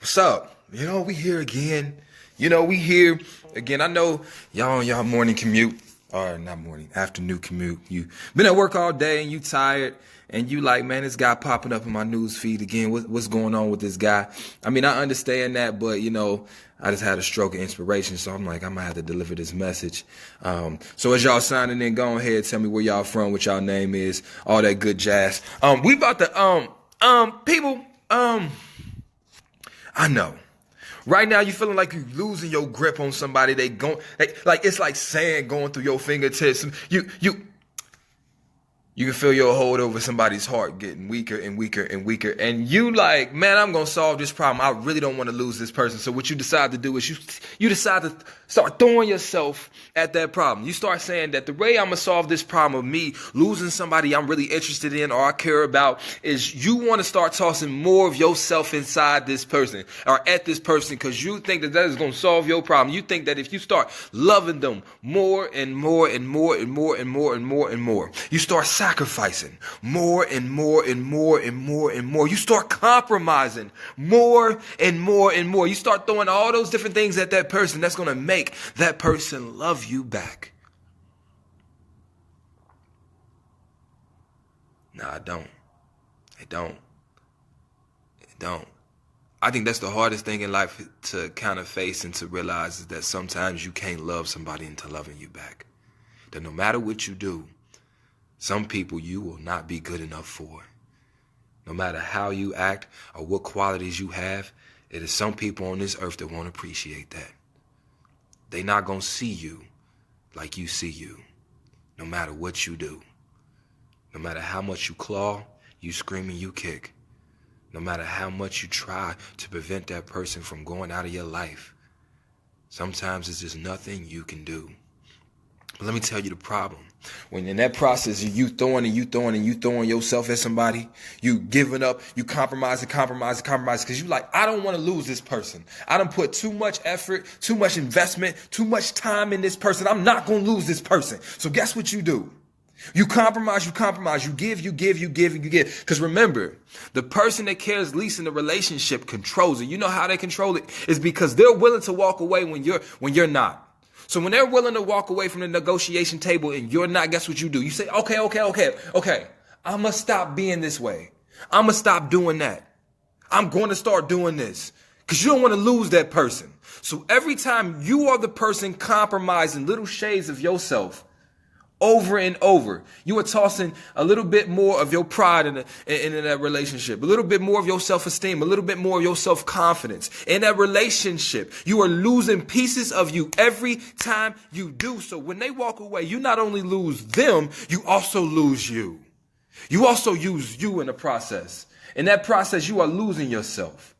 What's up? We here again. We here again. I know y'all on y'all morning commute, or not morning, afternoon commute. You been at work all day and you tired, and you like, man, this guy popping up in my news feed again. What's going on with this guy? I mean, I understand that, but I just had a stroke of inspiration, so I'm like, I'm gonna have to deliver this message. So as y'all signing in, go ahead, tell me where y'all from, what y'all name is, all that good jazz. We about to people. I know. Right now, you feeling like you're losing your grip on somebody. Like it's like sand going through your fingertips. You can feel your hold over somebody's heart getting weaker and weaker and weaker. And you like, man, I'm going to solve this problem. I really don't want to lose this person. So what you decide to do is you decide to start throwing yourself at that problem. You start saying that the way I'm going to solve this problem of me losing somebody I'm really interested in or I care about is you want to start tossing more of yourself inside this person or at this person because you think that is going to solve your problem. You think that if you start loving them more and more and more and more and more and more and more, you start sacrificing more and more and more and more and more. You start compromising more and more and more. You start throwing all those different things at that person that's going to make that person love you back. No, I don't. I don't. I think that's the hardest thing in life to kind of face and to realize is that sometimes you can't love somebody into loving you back. That no matter what you do, some people you will not be good enough for. No matter how you act or what qualities you have, it is some people on this earth that won't appreciate that. They not going to see you like you see you, no matter what you do. No matter how much you claw, you scream and you kick. No matter how much you try to prevent that person from going out of your life, sometimes it's just nothing you can do. But let me tell you the problem. When in that process of you throwing yourself at somebody, you giving up, you compromising, because you like, I don't want to lose this person. I done put too much effort, too much investment, too much time in this person. I'm not going to lose this person. So guess what you do? You compromise, you give. Because remember, the person that cares least in the relationship controls it. You know how they control it? It's because they're willing to walk away when you're not. So when they're willing to walk away from the negotiation table and you're not, guess what you do? You say, okay. I'm going to stop being this way. I'm going to stop doing that. I'm going to start doing this because you don't want to lose that person. So every time you are the person compromising little shades of yourself over and over, you are tossing a little bit more of your pride in that relationship, a little bit more of your self-esteem, a little bit more of your self-confidence in that relationship. You are losing pieces of you every time you do. So when they walk away, you not only lose them, you also lose you. You also use you in the process. In that process, you are losing yourself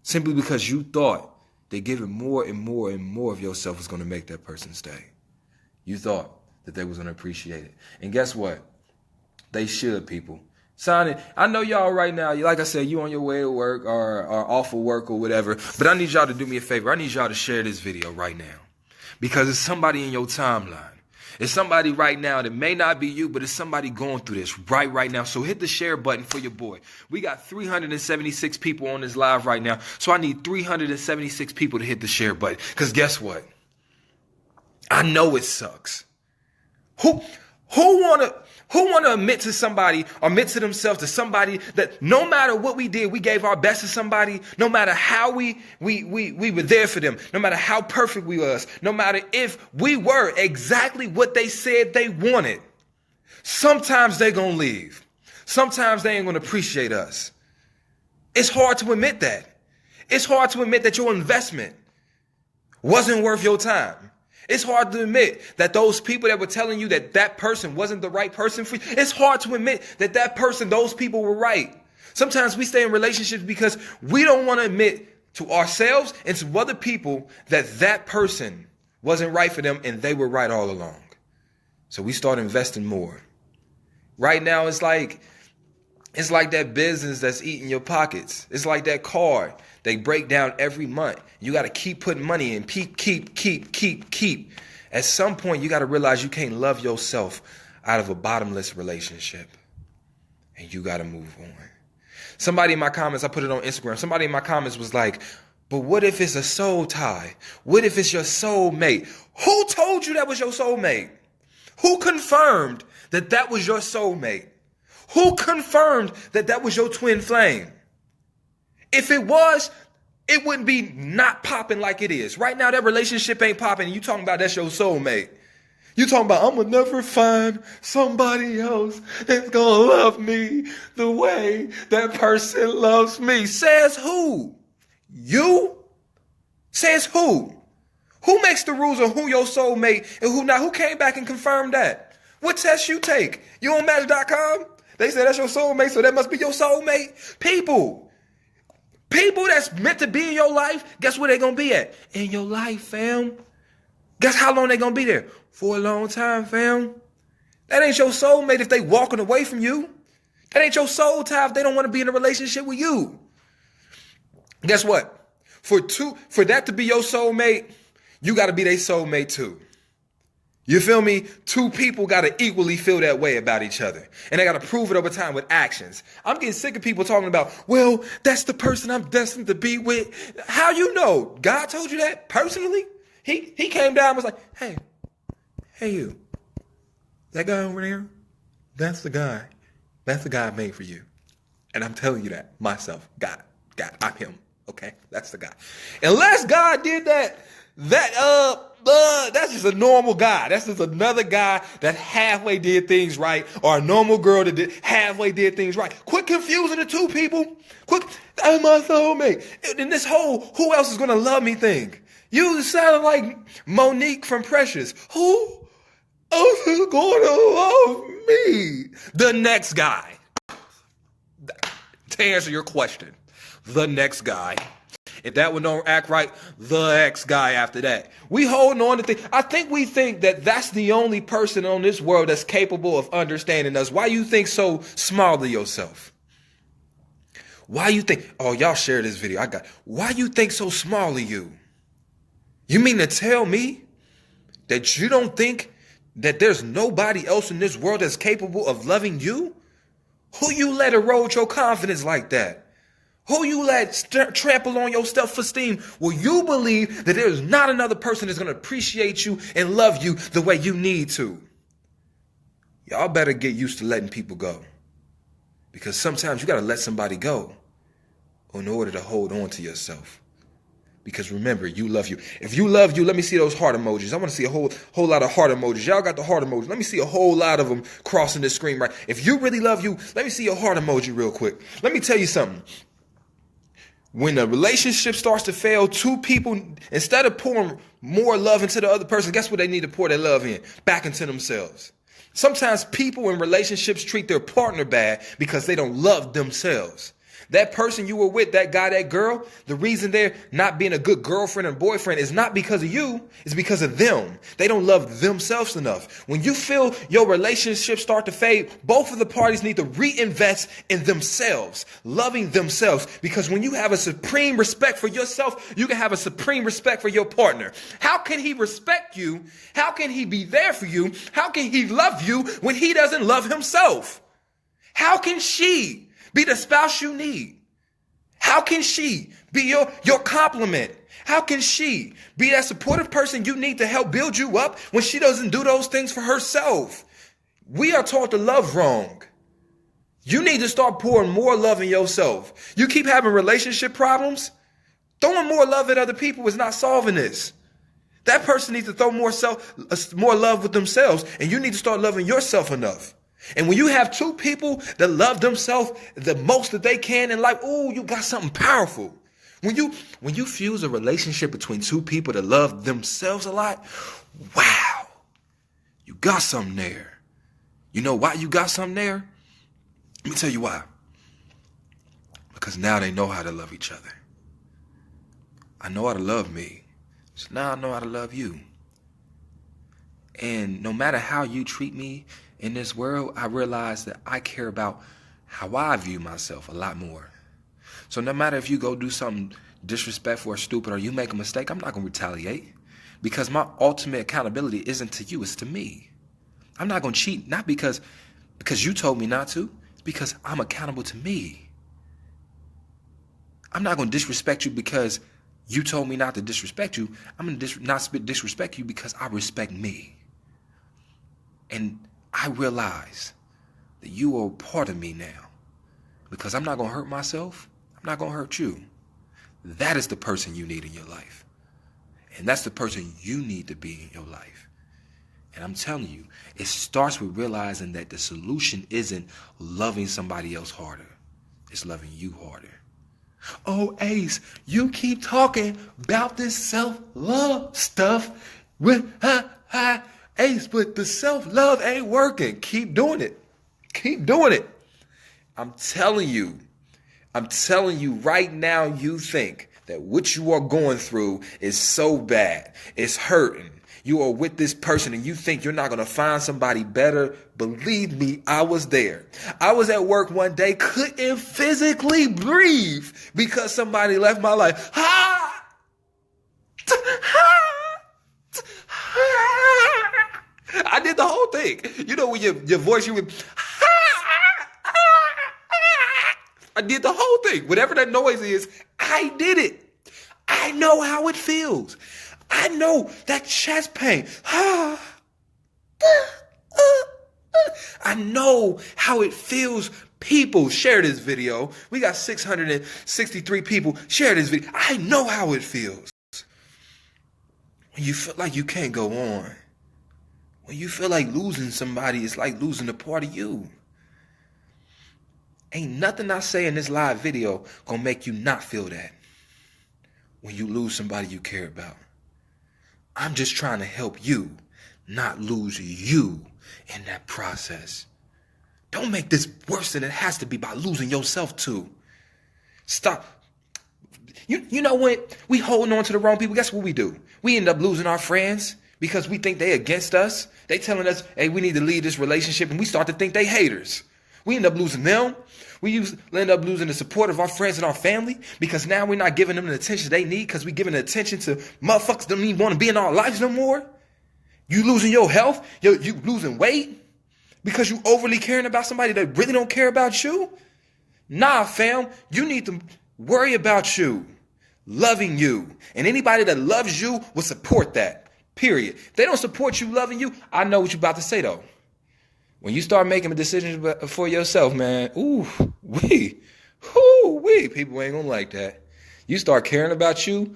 simply because you thought that giving more and more and more of yourself was going to make that person stay. You thought that they was going to appreciate it. And guess what? They should, people. Sign it. I know y'all right now, like I said, you on your way to work or off of work or whatever, but I need y'all to do me a favor. I need y'all to share this video right now because it's somebody in your timeline. It's somebody right now that may not be you, but it's somebody going through this right now. So hit the share button for your boy. We got 376 people on this live right now. So I need 376 people to hit the share button because guess what? I know it sucks. Who wanna admit to somebody or admit to themselves to somebody that no matter what we did, we gave our best to somebody, no matter how we were there for them, no matter how perfect we was, no matter if we were exactly what they said they wanted. Sometimes they gonna leave. Sometimes they ain't gonna appreciate us. It's hard to admit that. It's hard to admit that your investment wasn't worth your time. It's hard to admit that those people that were telling you that person wasn't the right person for you. It's hard to admit that person, those people were right. Sometimes we stay in relationships because we don't want to admit to ourselves and to other people that person wasn't right for them and they were right all along. So we start investing more. Right now, it's like that business that's eating your pockets. It's like that car. They break down every month. You got to keep putting money in. Keep. At some point, you got to realize you can't love yourself out of a bottomless relationship. And you got to move on. Somebody in my comments, I put it on Instagram. Somebody in my comments was like, but what if it's a soul tie? What if it's your soulmate? Who told you that was your soulmate? Who confirmed that that was your soulmate? Who confirmed that that was your twin flame? If it was, it wouldn't be not popping like it is. Right now, that relationship ain't popping. And you talking about that's your soulmate. You talking about, I'm going to never find somebody else that's going to love me the way that person loves me. Says who? You? Says who? Who makes the rules on who your soulmate and who not? Who came back and confirmed that? What test you take? You on Match.com? They say that's your soulmate, so that must be your soulmate. People that's meant to be in your life, guess where they going to be at? In your life, fam. Guess how long they going to be there? For a long time, fam. That ain't your soulmate if they walking away from you. That ain't your soul tie if they don't want to be in a relationship with you. Guess what? For that to be your soulmate, you got to be their soulmate too. You feel me? Two people got to equally feel that way about each other. And they got to prove it over time with actions. I'm getting sick of people talking about, well, that's the person I'm destined to be with. How you know? God told you that personally? He came down and was like, hey you, that guy over there, that's the guy. That's the guy I made for you. And I'm telling you that myself, God, I'm him. Okay, that's the guy. Unless God did that, that's just a normal guy. That's just another guy that halfway did things right, or a normal girl that halfway did things right. Quit confusing the two people. Quit, that's my soulmate. And this whole who else is gonna love me thing. You sound like Monique from Precious. Who else is gonna love me? The next guy. To answer your question, the next guy. If that one don't act right, the ex guy after that. We holding on to things. I think we think that that's the only person on this world that's capable of understanding us. Why you think so small of yourself? Why you think, oh, y'all share this video. Why you think so small of you? You mean to tell me that you don't think that there's nobody else in this world that's capable of loving you? Who you let erode your confidence like that? Who you let trample on your self-esteem? Well, you believe that there's not another person that's going to appreciate you and love you the way you need to. Y'all better get used to letting people go. Because sometimes you got to let somebody go in order to hold on to yourself. Because remember, you love you. If you love you, let me see those heart emojis. I want to see a whole lot of heart emojis. Y'all got the heart emojis. Let me see a whole lot of them crossing the screen, right? If you really love you, let me see your heart emoji real quick. Let me tell you something. When a relationship starts to fail, two people, instead of pouring more love into the other person, guess what they need to pour their love in? Back into themselves. Sometimes people in relationships treat their partner bad because they don't love themselves. That person you were with, that guy, that girl, the reason they're not being a good girlfriend and boyfriend is not because of you, it's because of them. They don't love themselves enough. When you feel your relationship start to fade, both of the parties need to reinvest in themselves, loving themselves. Because when you have a supreme respect for yourself, you can have a supreme respect for your partner. How can he respect you? How can he be there for you? How can he love you when he doesn't love himself? How can she be the spouse you need? How can she be your complement? How can she be that supportive person you need to help build you up when she doesn't do those things for herself? We are taught to love wrong. You need to start pouring more love in yourself. You keep having relationship problems. Throwing more love at other people is not solving this. That person needs to throw more love with themselves, and you need to start loving yourself enough. And when you have two people that love themselves the most that they can in life, oh, you got something powerful. When you fuse a relationship between two people that love themselves a lot, wow, you got something there. You know why you got something there? Let me tell you why. Because now they know how to love each other. I know how to love me, so now I know how to love you. And no matter how you treat me in this world, I realize that I care about how I view myself a lot more. So no matter if you go do something disrespectful or stupid or you make a mistake, I'm not going to retaliate. Because my ultimate accountability isn't to you, it's to me. I'm not going to cheat, not because you told me not to. It's because I'm accountable to me. I'm not going to disrespect you because you told me not to disrespect you. I'm going to not disrespect you because I respect me. And I realize that you are a part of me now. Because I'm not going to hurt myself. I'm not going to hurt you. That is the person you need in your life. And that's the person you need to be in your life. And I'm telling you, it starts with realizing that the solution isn't loving somebody else harder. It's loving you harder. Oh, Ace, you keep talking about this self-love stuff with Ace, but the self-love ain't working. Keep doing it. Keep doing it. I'm telling you right now, you think that what you are going through is so bad. It's hurting. You are with this person and you think you're not going to find somebody better. Believe me, I was there. I was at work one day, couldn't physically breathe because somebody left my life. I did the whole thing. You know, when your voice, you would... I did the whole thing. Whatever that noise is, I did it. I know how it feels. I know that chest pain. I know how it feels. People, share this video. We got 663 people. Share this video. I know how it feels. When you feel like you can't go on. When you feel like losing somebody is like losing a part of you. Ain't nothing I say in this live video gonna make you not feel that when you lose somebody you care about. I'm just trying to help you not lose you in that process. Don't make this worse than it has to be by losing yourself too. Stop. You know what? We holding on to the wrong people. Guess what we do? We end up losing our friends because we think they against us. They telling us, hey, we need to leave this relationship, and we start to think they haters. We end up losing them. We end up losing the support of our friends and our family because now we're not giving them the attention they need because we're giving the attention to motherfuckers that don't even want to be in our lives no more. You losing your health. You losing weight because you overly caring about somebody that really don't care about you. Nah, fam. You need to worry about you, loving you. And anybody that loves you will support that, period. If they don't support you loving you, I know what you're about to say, though. When you start making decisions for yourself, man, people ain't gonna like that. You start caring about you,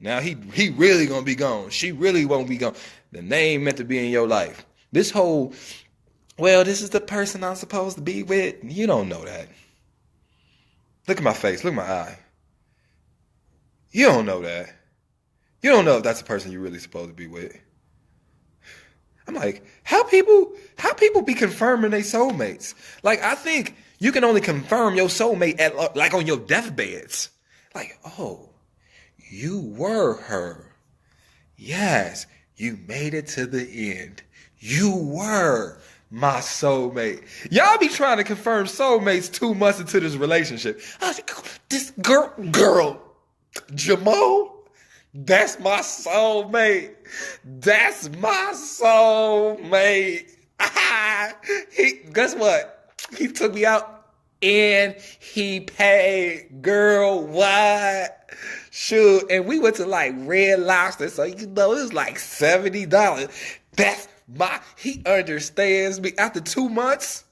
now he really gonna be gone. She really won't be gone. Then they ain't meant to be in your life. This whole, this is the person I'm supposed to be with. You don't know that. Look at my face, look at my eye. You don't know that. You don't know if that's the person you're really supposed to be with. I'm like, how people be confirming their soulmates? Like, I think you can only confirm your soulmate at like on your deathbeds. Like, oh, you were her. Yes, you made it to the end. You were my soulmate. Y'all be trying to confirm soulmates 2 months into this relationship. I was like, this girl, Jamal. That's my soulmate. That's my soulmate. Guess what? He took me out and he paid. Girl, what? Shoot. And we went to like Red Lobster. So, it was like $70. He understands me. After 2 months,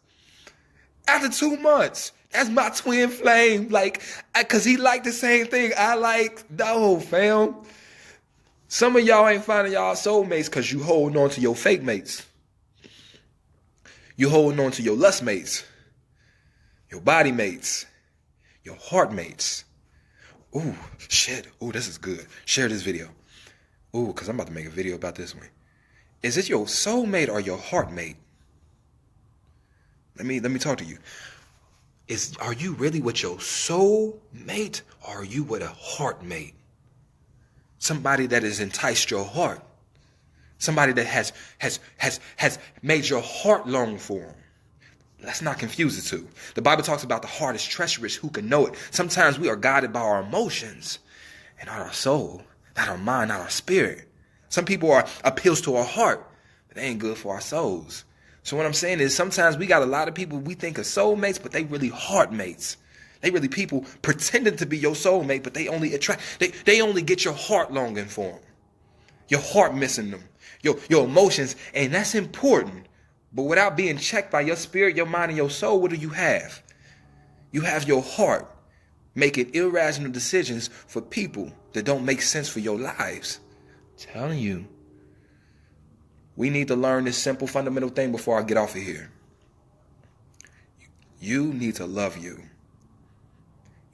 that's my twin flame. Like, cause he liked the same thing I like. No, fam. Some of y'all ain't finding y'all soulmates cause you holding on to your fake mates. You holding on to your lust mates, your body mates, your heart mates. Ooh, shit. Ooh, this is good. Share this video. Ooh, cause I'm about to make a video about this one. Is it your soulmate or your heart mate? Let me talk to you. Are you really with your soul mate or are you with a heart mate? Somebody that has enticed your heart. Somebody that has made your heart long for him. Let's not confuse the two. The Bible talks about the heart is treacherous. Who can know it? Sometimes we are guided by our emotions and not our soul, not our mind, not our spirit. Some people are appeals to our heart, but they ain't good for our souls. So what I'm saying is sometimes we got a lot of people we think are soulmates, but they really heart mates. They really people pretending to be your soulmate, but they only they only get your heart longing for them. Your heart missing them. Your emotions, and that's important. But without being checked by your spirit, your mind, and your soul, what do you have? You have your heart making irrational decisions for people that don't make sense for your lives. I'm telling you. We need to learn this simple fundamental thing before I get off of here. You need to love you.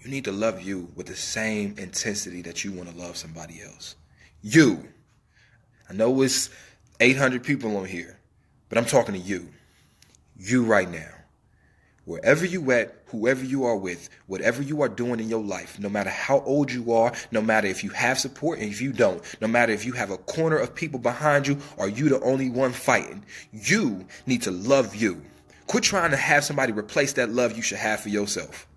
You need to love you with the same intensity that you want to love somebody else. You. I know it's 800 people on here, but I'm talking to you. You right now. Wherever you at, whoever you are with, whatever you are doing in your life, no matter how old you are, no matter if you have support and if you don't, no matter if you have a corner of people behind you or you the only one fighting, you need to love you. Quit trying to have somebody replace that love you should have for yourself.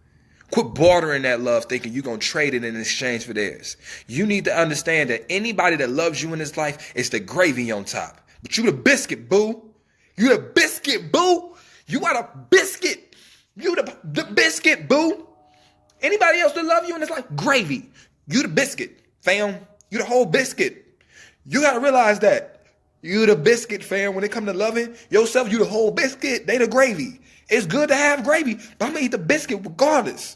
Quit bartering that love thinking you're going to trade it in exchange for theirs. You need to understand that anybody that loves you in this life is the gravy on top. But you the biscuit, boo. You the biscuit, boo. You are the biscuit. You the biscuit, boo. Anybody else that love you in this life, gravy. You the biscuit, fam. You the whole biscuit. You got to realize that. You the biscuit, fam. When it comes to loving yourself, you the whole biscuit. They the gravy. It's good to have gravy, but I'm going to eat the biscuit regardless.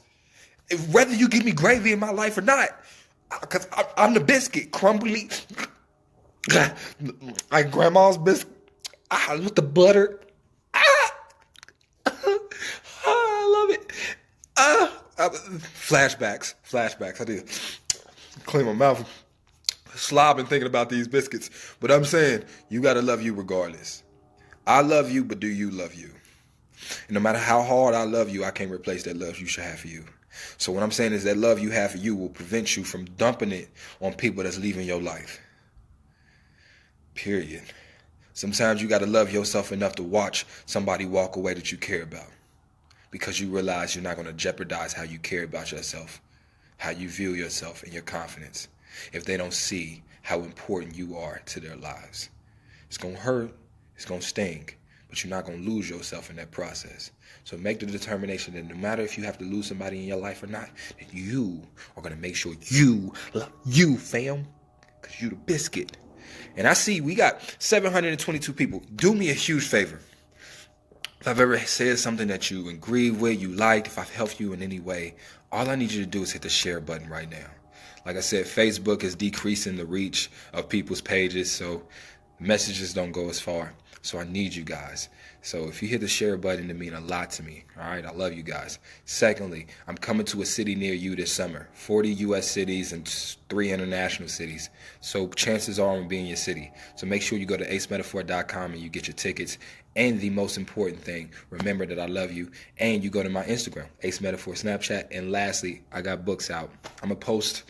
Whether you give me gravy in my life or not. Because I'm the biscuit, crumbly. Like grandma's biscuit. With the butter. I love it. Flashbacks. I did clean my mouth. Slobbing thinking about these biscuits. But I'm saying, you got to love you regardless. I love you, but do you love you? And no matter how hard I love you, I can't replace that love you should have for you. So what I'm saying is that love you have for you will prevent you from dumping it on people that's leaving your life. Period. Sometimes you got to love yourself enough to watch somebody walk away that you care about. Because you realize you're not going to jeopardize how you care about yourself, how you view yourself and your confidence, if they don't see how important you are to their lives. It's going to hurt. It's going to sting. But you're not going to lose yourself in that process. So make the determination that no matter if you have to lose somebody in your life or not, that you are going to make sure you love you, fam. Because you the biscuit. And I see we got 722 people. Do me a huge favor. If I've ever said something that you agree with, you liked, if I've helped you in any way, all I need you to do is hit the share button right now. Like I said, Facebook is decreasing the reach of people's pages, so messages don't go as far. So I need you guys. So if you hit the share button, it means a lot to me. All right, I love you guys. Secondly, I'm coming to a city near you this summer. 40 U.S. cities and 3 international cities. So chances are I'm going to be in your city. So make sure you go to acemetaphor.com and you get your tickets. And the most important thing, remember that I love you. And you go to my Instagram, Ace Metaphor Snapchat. And lastly, I got books out. I'm going to post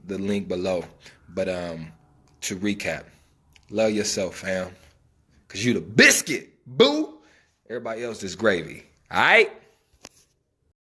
the link below. But to recap, love yourself, fam. Because you the biscuit, boo. Everybody else is gravy. All right?